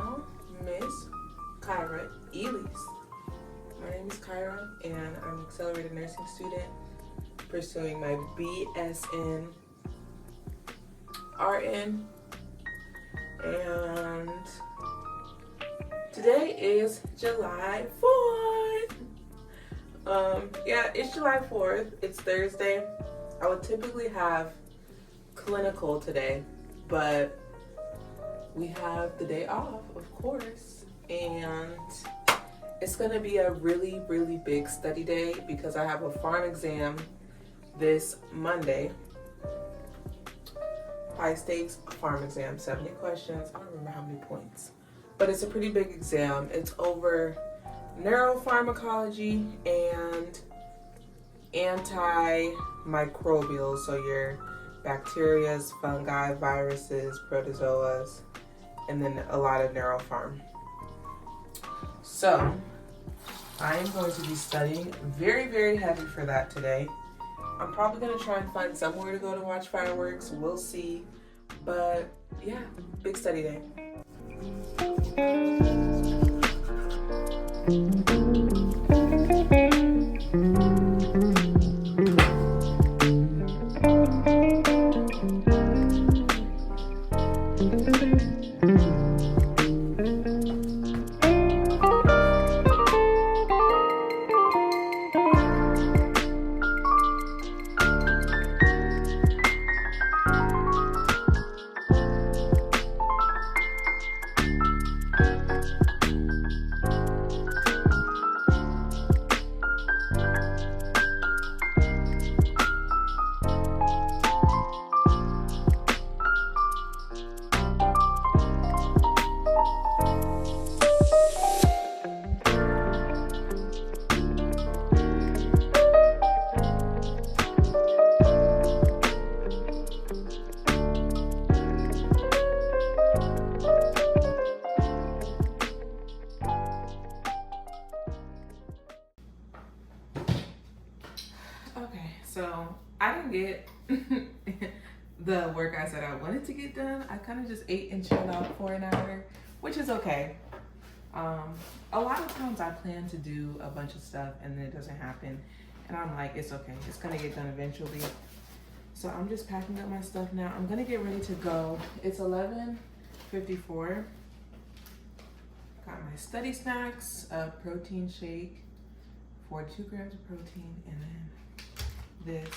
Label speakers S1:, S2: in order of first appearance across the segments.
S1: now Miss Kyra Elise. My name is Kyra, and I'm an accelerated nursing student pursuing my BSN RN. And today is July 4th. It's July 4th. It's Thursday. I would typically have clinical today, but we have the day off, of course, and it's going to be a really, really big study day because I have a pharm exam this Monday. High stakes pharm exam, 70 questions. I don't remember how many points, but it's a pretty big exam. It's over neuropharmacology and antimicrobials, so your bacterias, fungi, viruses, protozoas, and then a lot of neuropharm. So I am going to be studying very, very heavy for that today. I'm probably going to try and find somewhere to go to watch fireworks. We'll see. But yeah, big study day. So I didn't get the work I said I wanted to get done. I kind of just ate and chilled out for an hour, which is okay. A lot of times I plan to do a bunch of stuff and then it doesn't happen. And I'm like, it's okay. It's going to get done eventually. So I'm just packing up my stuff now. I'm going to get ready to go. It's 11:54. Got my study snacks, a protein shake, 42 grams of protein, and then this.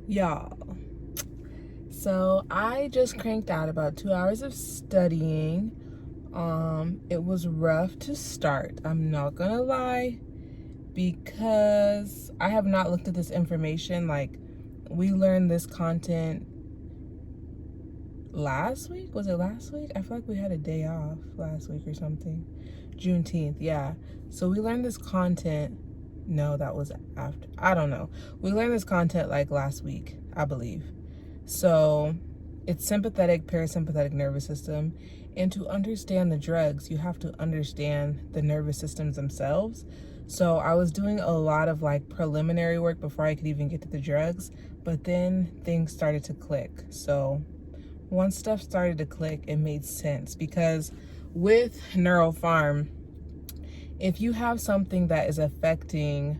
S1: Y'all, so I just cranked out about 2 hours of studying. It was rough to start, I'm not gonna lie, because I have not looked at this information. Like, we learned this content last week. Was it last week? I feel like we had a day off last week or something. Juneteenth, yeah. So we learned this content. No, that was after. I don't know. We learned this content like last week, I believe. So it's sympathetic, parasympathetic nervous system. And to understand the drugs, you have to understand the nervous systems themselves. So I was doing a lot of like preliminary work before I could even get to the drugs, but then things started to click. So once stuff started to click, it made sense, because with neuropharm, if you have something that is affecting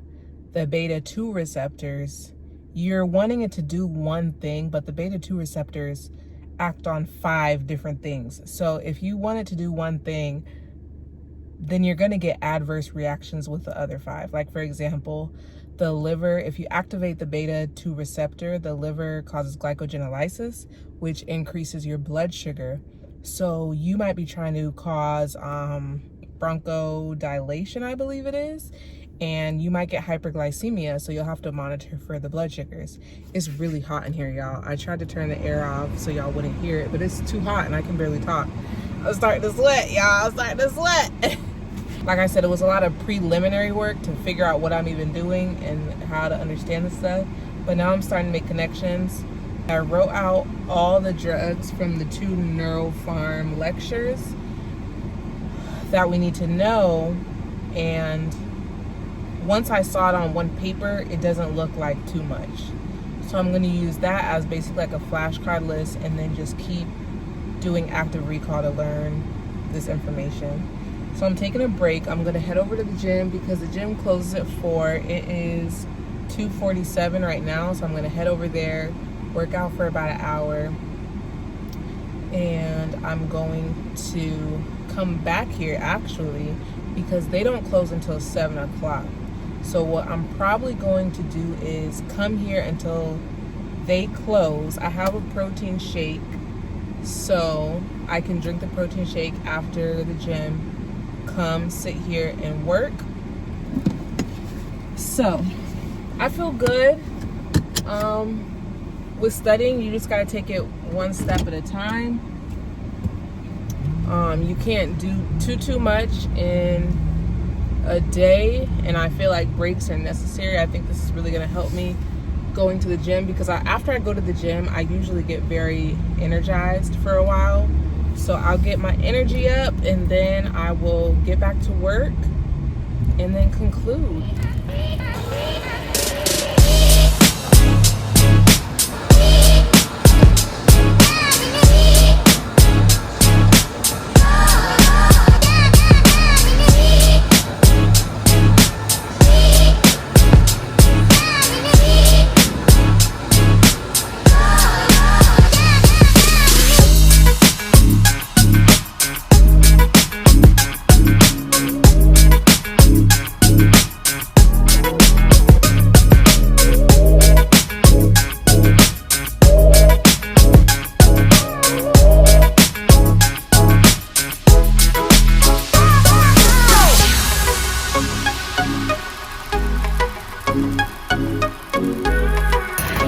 S1: the beta 2 receptors, you're wanting it to do one thing, but the beta 2 receptors act on 5 different things. So if you want it to do one thing, then you're going to get adverse reactions with the other 5. Like, for example, the liver, if you activate the beta 2 receptor, the liver causes glycogenolysis, which increases your blood sugar. So you might be trying to cause bronchodilation, I believe it is, and you might get hyperglycemia, so you'll have to monitor for the blood sugars. It's really hot in here, y'all. I tried to turn the air off so y'all wouldn't hear it, but it's too hot and I can barely talk. I'm starting to sweat, y'all. I'm starting to sweat. Like I said, it was a lot of preliminary work to figure out what I'm even doing and how to understand this stuff. But now I'm starting to make connections. I wrote out all the drugs from the 2 neuropharm lectures that we need to know. And once I saw it on one paper, it doesn't look like too much. So I'm gonna use that as basically like a flashcard list, and then just keep doing active recall to learn this information. So I'm taking a break. I'm gonna head over to the gym because the gym closes at 4. It is 2:47 right now, so I'm gonna head over there, work out for about an hour, and I'm going to come back here actually because they don't close until 7 o'clock. So what I'm probably going to do is come here until they close. I have a protein shake, so I can drink the protein shake after the gym, come sit here and work. So I feel good. With studying, you just gotta take it one step at a time. You can't do too much in a day, and I feel like breaks are necessary. I think this is really gonna help me going to the gym, because after I go to the gym, I usually get very energized for a while. So I'll get my energy up, and then I will get back to work and then conclude.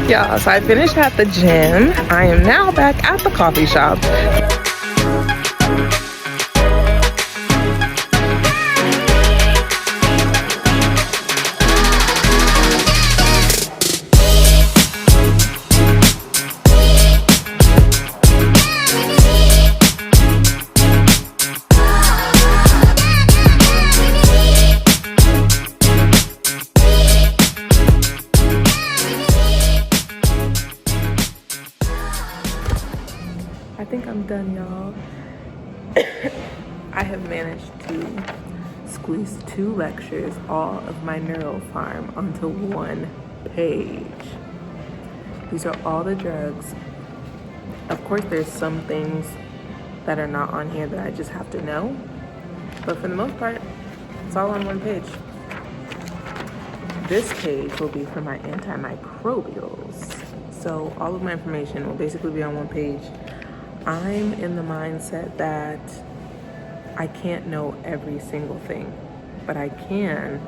S1: Yeah, so I finished at the gym. I am now back at the coffee shop. I think I'm done, y'all. I have managed to squeeze 2 lectures, all of my neuropharm, onto one page. These are all the drugs. Of course, there's some things that are not on here that I just have to know, but for the most part, it's all on one page. This page will be for my antimicrobials. So all of my information will basically be on one page. I'm in the mindset that I can't know every single thing, but I can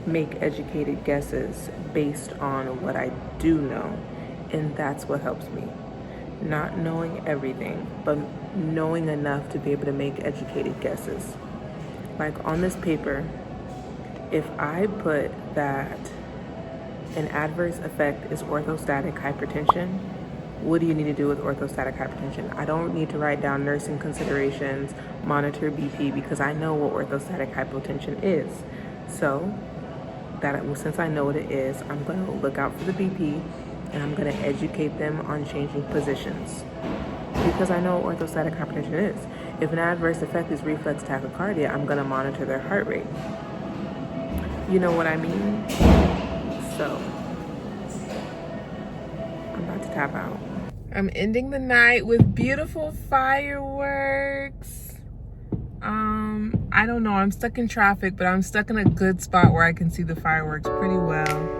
S1: make educated guesses based on what I do know, and that's what helps me. Not knowing everything, but knowing enough to be able to make educated guesses. Like on this paper, if I put that an adverse effect is orthostatic hypertension, what do you need to do with orthostatic hypertension? I don't need to write down nursing considerations, monitor BP, because I know what orthostatic hypotension is. So since I know what it is, I'm going to look out for the BP, and I'm going to educate them on changing positions. Because I know what orthostatic hypertension is. If an adverse effect is reflex tachycardia, I'm going to monitor their heart rate. You know what I mean? So, I'm about to tap out. I'm ending the night with beautiful fireworks. I don't know, I'm stuck in traffic, but I'm stuck in a good spot where I can see the fireworks pretty well.